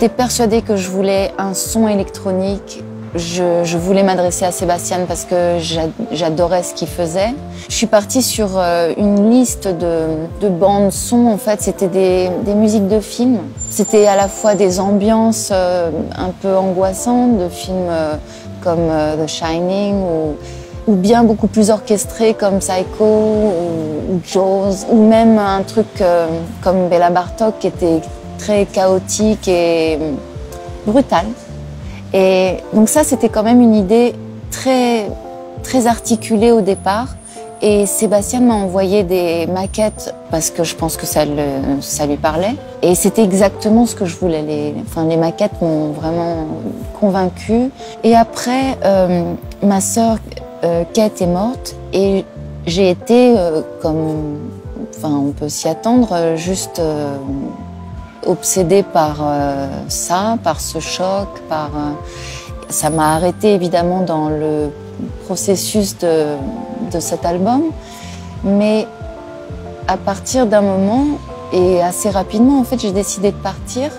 J'étais persuadée que je voulais un son électronique. Je voulais m'adresser à Sébastien parce que j'adorais ce qu'il faisait. Je suis partie sur une liste de bandes son. En fait, c'était des musiques de films. C'était à la fois des ambiances un peu angoissantes de films comme The Shining ou bien beaucoup plus orchestrés comme Psycho ou Jaws, ou même un truc comme Béla Bartók qui était très chaotique et brutal. Et donc ça, c'était quand même une idée très articulée au départ. Et Sébastien m'a envoyé des maquettes parce que je pense que ça lui parlait. Et c'était exactement ce que je voulais. Les maquettes m'ont vraiment convaincue. Et après, ma sœur Kate est morte et j'ai été, on peut s'y attendre, juste obsédée par ça, par ce choc, ça m'a arrêtée évidemment dans le processus de cet album, mais à partir d'un moment et assez rapidement, en fait, j'ai décidé de partir.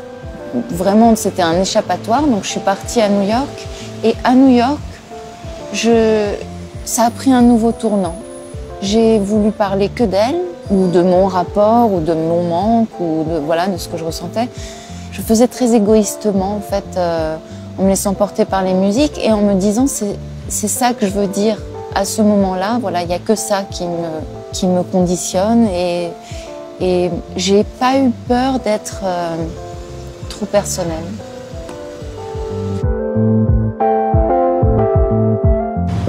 Vraiment, c'était un échappatoire, donc je suis partie à New York. Et à New York, ça a pris un nouveau tournant. J'ai voulu parler que d'elle, ou de mon rapport, ou de mon manque, ou de ce que je ressentais. Je faisais très égoïstement, en fait, en me laissant porter par les musiques et en me disant c'est ça que je veux dire à ce moment-là. Voilà, il n'y a que ça qui me conditionne et j'ai pas eu peur d'être trop personnelle.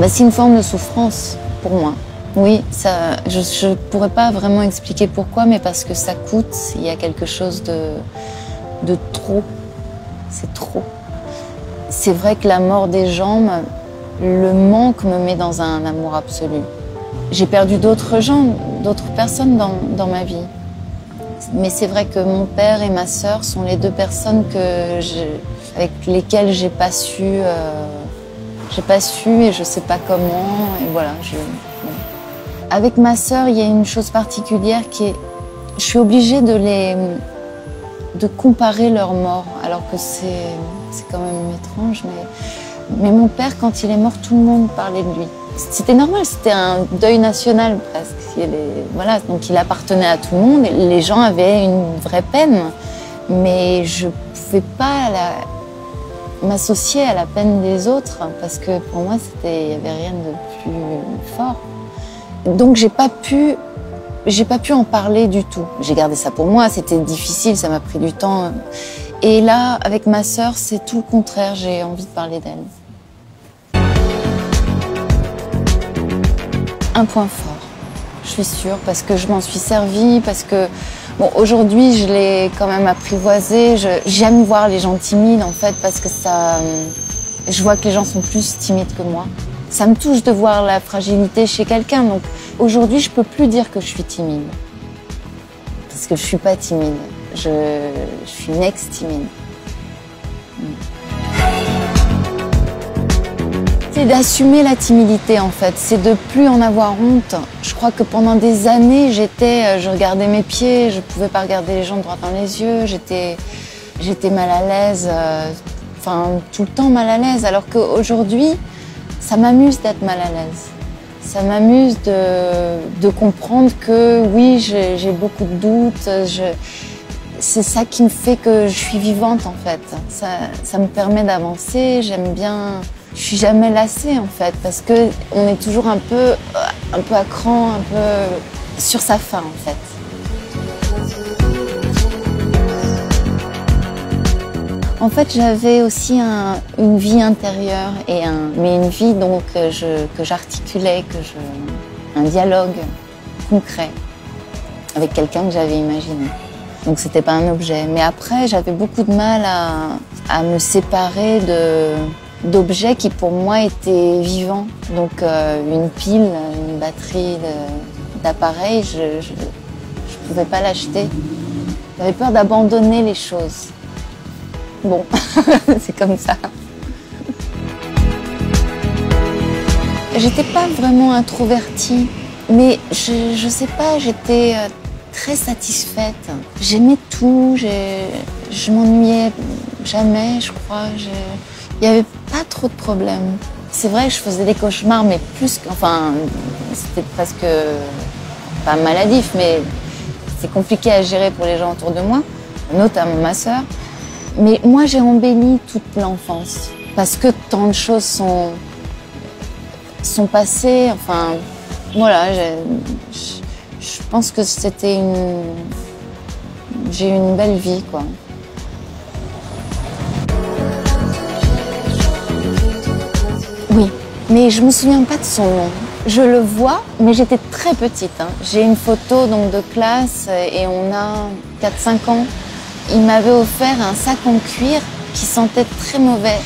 C'est une forme de souffrance pour moi. Oui, je ne pourrais pas vraiment expliquer pourquoi, mais parce que ça coûte, il y a quelque chose de trop. C'est trop. C'est vrai que la mort des gens, le manque me met dans un amour absolu. J'ai perdu d'autres gens, d'autres personnes dans ma vie. Mais c'est vrai que mon père et ma sœur sont les deux personnes avec lesquelles j'ai pas su et je sais pas comment, et voilà. Avec ma sœur, il y a une chose particulière qui est, je suis obligée de comparer leur mort, alors que c'est quand même étrange, mais mon père, quand il est mort, tout le monde parlait de lui. C'était normal, c'était un deuil national presque. Voilà, donc il appartenait à tout le monde, et les gens avaient une vraie peine, mais je pouvais pas m'associer à la peine des autres, parce que pour moi, il n'y avait rien de plus fort. Donc j'ai pas pu en parler du tout. J'ai gardé ça pour moi, c'était difficile, ça m'a pris du temps. Et là, avec ma sœur, c'est tout le contraire, j'ai envie de parler d'elle. Un point fort, je suis sûre, parce que je m'en suis servie, parce que aujourd'hui, je l'ai quand même apprivoisé. J'aime voir les gens timides, en fait, parce que je vois que les gens sont plus timides que moi. Ça me touche de voir la fragilité chez quelqu'un. Donc aujourd'hui, je peux plus dire que je suis timide. Parce que je suis pas timide. Je suis une ex-timide. C'est d'assumer la timidité, en fait. C'est de plus en avoir honte. Je crois que pendant des années, je regardais mes pieds, je pouvais pas regarder les gens droit dans les yeux. J'étais mal à l'aise, tout le temps mal à l'aise. Alors qu'aujourd'hui, ça m'amuse d'être mal à l'aise. Ça m'amuse de comprendre que oui, j'ai beaucoup de doutes. C'est ça qui me fait que je suis vivante, en fait. Ça me permet d'avancer. J'aime bien. Je suis jamais lassée, en fait, parce que on est toujours un peu à cran, un peu sur sa faim, en fait. En fait, j'avais aussi une vie intérieure, mais une vie donc, que j'articulais, un dialogue concret avec quelqu'un que j'avais imaginé. Donc c'était pas un objet. Mais après, j'avais beaucoup de mal à me séparer d'objets qui pour moi étaient vivants. Donc une pile, une batterie d'appareil, je pouvais pas l'acheter. J'avais peur d'abandonner les choses. Bon, c'est comme ça. J'étais pas vraiment introvertie, mais je sais pas, j'étais très satisfaite. J'aimais tout, je m'ennuyais jamais, je crois. Il n'y avait pas trop de problèmes. C'est vrai que je faisais des cauchemars, mais plus enfin, c'était presque pas maladif, mais c'est compliqué à gérer pour les gens autour de moi, notamment ma sœur. Mais moi, j'ai embelli toute l'enfance parce que tant de choses sont passées. Enfin, voilà, je pense que j'ai eu une belle vie, quoi. Oui, mais je me souviens pas de son nom. Je le vois, mais j'étais très petite. J'ai une photo donc de classe et on a 4-5 ans. Il m'avait offert un sac en cuir qui sentait très mauvais.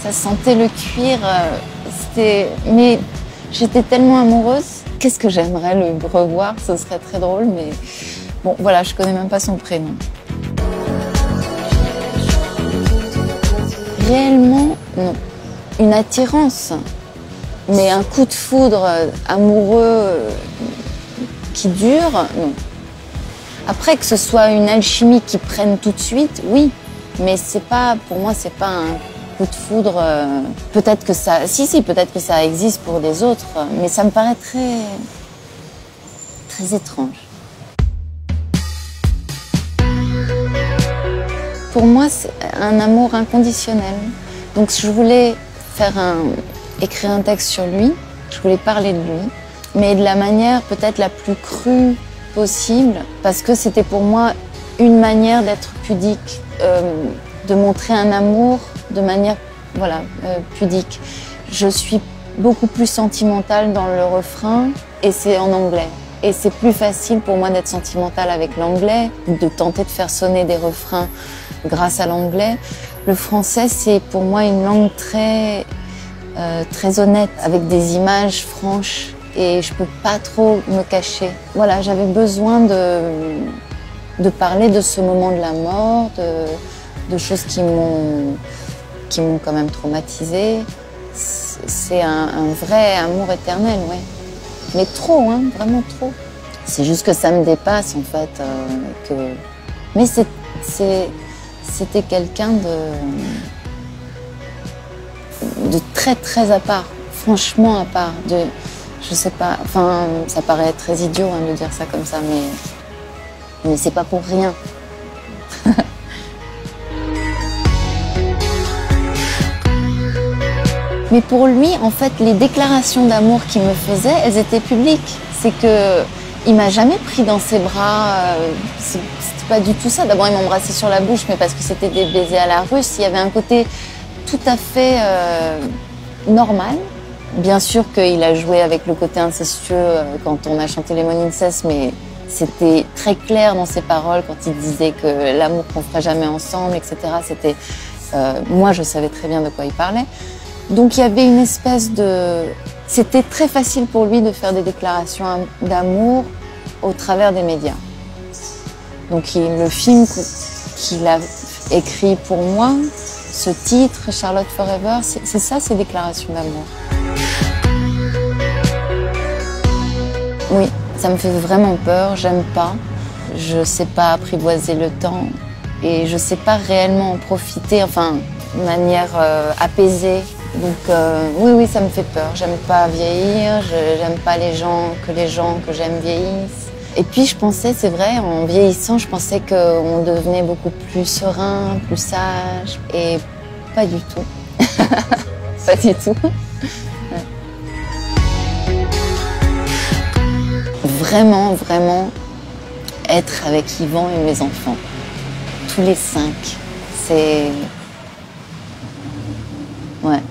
Ça sentait le cuir. Mais j'étais tellement amoureuse. Qu'est-ce que j'aimerais le revoir, ce serait très drôle, mais bon, voilà, je connais même pas son prénom. Réellement, non. Une attirance, mais un coup de foudre amoureux qui dure, non. Après, que ce soit une alchimie qui prenne tout de suite, oui, mais c'est pas, pour moi, c'est pas un coup de foudre. Peut-être que ça, si, peut-être que ça existe pour des autres, mais ça me paraît très étrange. Pour moi, c'est un amour inconditionnel. Donc, je voulais écrire un texte sur lui, je voulais parler de lui, mais de la manière peut-être la plus crue possible, parce que c'était pour moi une manière d'être pudique, de montrer un amour de manière pudique. Je suis beaucoup plus sentimentale dans le refrain et c'est en anglais. Et c'est plus facile pour moi d'être sentimentale avec l'anglais, de tenter de faire sonner des refrains grâce à l'anglais. Le français, c'est pour moi une langue très honnête, avec des images franches, et je peux pas trop me cacher. Voilà, j'avais besoin de parler de ce moment de la mort, de choses qui m'ont quand même traumatisée. C'est un vrai amour éternel, ouais. Mais trop, vraiment trop. C'est juste que ça me dépasse, en fait. Mais c'était quelqu'un de très à part, franchement à part. Je sais pas, enfin, ça paraît très idiot de dire ça comme ça, mais c'est pas pour rien. Mais pour lui, en fait, les déclarations d'amour qu'il me faisait, elles étaient publiques. C'est que il m'a jamais pris dans ses bras. C'était pas du tout ça. D'abord, il m'embrassait sur la bouche, mais parce que c'était des baisers à la russe. Il y avait un côté tout à fait normal. Bien sûr qu'il a joué avec le côté incestueux quand on a chanté les Lemon Incest, mais c'était très clair dans ses paroles quand il disait que l'amour qu'on ferait jamais ensemble, etc. Moi, je savais très bien de quoi il parlait. Donc il y avait une espèce de... C'était très facile pour lui de faire des déclarations d'amour au travers des médias. Donc le film qu'il a écrit pour moi, ce titre, Charlotte Forever, c'est ça, ces déclarations d'amour. Oui, ça me fait vraiment peur, j'aime pas. Je sais pas apprivoiser le temps et je sais pas réellement en profiter, enfin, de manière apaisée. Donc oui, ça me fait peur. J'aime pas vieillir, j'aime pas que les gens que j'aime vieillissent. Et puis je pensais, c'est vrai, en vieillissant, je pensais qu'on devenait beaucoup plus serein, plus sage, et pas du tout. Pas du tout. Ouais. Vraiment, vraiment être avec Yvan et mes enfants. Tous les 5. C'est... Ouais.